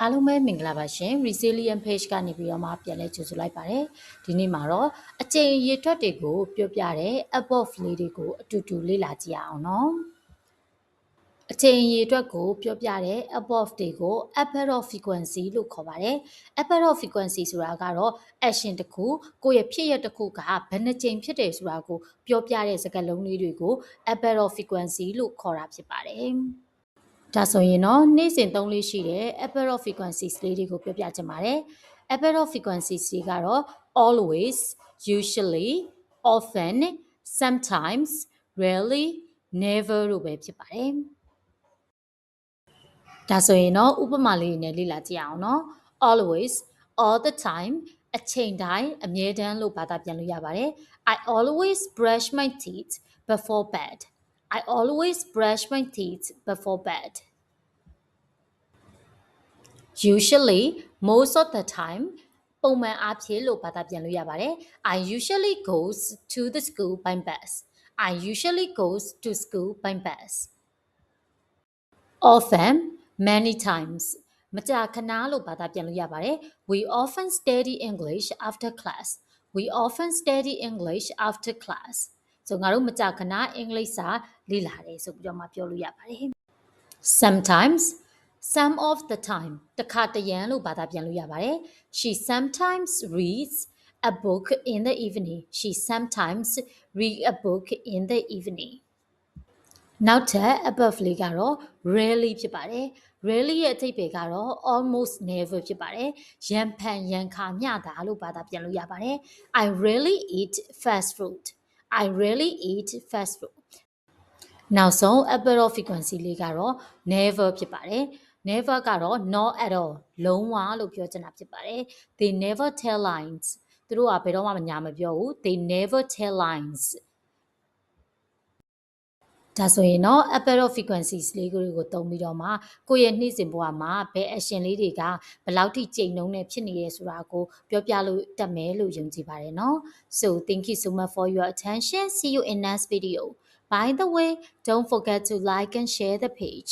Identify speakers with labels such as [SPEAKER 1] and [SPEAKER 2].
[SPEAKER 1] အားလုံးပဲမင်္ဂလာပါရှင် Resilient Page ကနေပြီးတော့မှပြန်လဲကြိုဆိုလိုက်ပါတယ်ဒီနေ့မှာတော့အကျင့်ရည်ထွက်တွေကိုပြောပြတဲ့ above လေးတွေကိုအတူတူလေ့လာကြည့်အောင်နော်အချိန်ရည်အတွက်ကိုပြောပြတဲ့ above တွေကို above of frequency လို့ခေါ်ပါတယ် above of frequency ဆိုတာကတော့ action တစ်ခုကိုယ့်ရဲ့ဖြစ်ရပ်တစ်ခုကဘယ်နှကြိမ်ဖြစ်တယ်ဆိုတာကိုပြောပြတဲ့စကားလုံးလေးတွေကို above of frequency လို့ခေါ်တာဖြစ်ပါတယ်ဒါဆိုရင်တော့နေ့စဉ်သုံးလေးရှိတဲ့ above of frequencies လေးတွေကိုပြောပြချင်ပါတယ် above of frequencies တွေကတော့ always usually often sometimes rarely never လို့ပဲဖြစ်ပါတယ်ဒါဆိုရင်တော့ဥပမာလေးနဲ့လေ့လာကြည့်အောင်နော် always all the time အချိန်တိုင်းအမြဲတမ်းလို့ဘာသာပြန်လို့ရပါတယ် I always brush my teeth before bed I always brush my teeth before bed usually most of the time ပုံမှန်အားဖြင့်လို့ဘာသာပြန်လို့ရပါတယ် I usually goes to the school by bus I usually goes to school by bus often many times မကြာခဏလို့ဘာသာပြန်လို့ရပါတယ် We often study English after class We often study English after class ဆိုငါတို့မကြာခဏအင်္ဂလိပ်စာလေ့လာတယ်ဆိုပြီးတော့မှပြောလို့ရပါတယ် Sometimes some of the time တခါတရံလို့ဘာသာပြန်လို့ရပါတယ် She sometimes reads a book in the evening She sometimes read a book in the eveningနောက်ထပ် above လေးကတော့ rarely ဖြစ်ပါတယ် rarely ရဲ့အဓိပ္ပာယ်ကတော့ almost never ဖြစ်ပါတယ်ရံဖန်ရံခါမျှတာလို့ဘာသာပြန်လို့ရပါတယ် I rarely eat fast food I rarely eat fast food နောက်ဆုံး above of frequency လေးကတော့ never ဖြစ်ပါတယ် never ကတော့ not at all လုံးဝလို့ပြောချင်တာဖြစ်ပါတယ် They never tell lies သူတို့ကဘယ်တော့မှညာမပြောဘူး They never tell liesဒါဆိုရင်တော့ above of frequencies လေးကိုသုံးပြီးတော့မှကိုယ့်ရဲ့နေ့စဉ်ဘဝမှာဘယ် action လေးတွေကဘယ်လောက်ထိကြိမ်နှုန်းနဲ့ဖြစ်နေရဲဆိုတာကိုပြောပြလို့တတ်မယ်လို့ယုံကြည်ပါတယ်နော် So thank you so much for your attention see you in next video By the way don't forget to like and share the page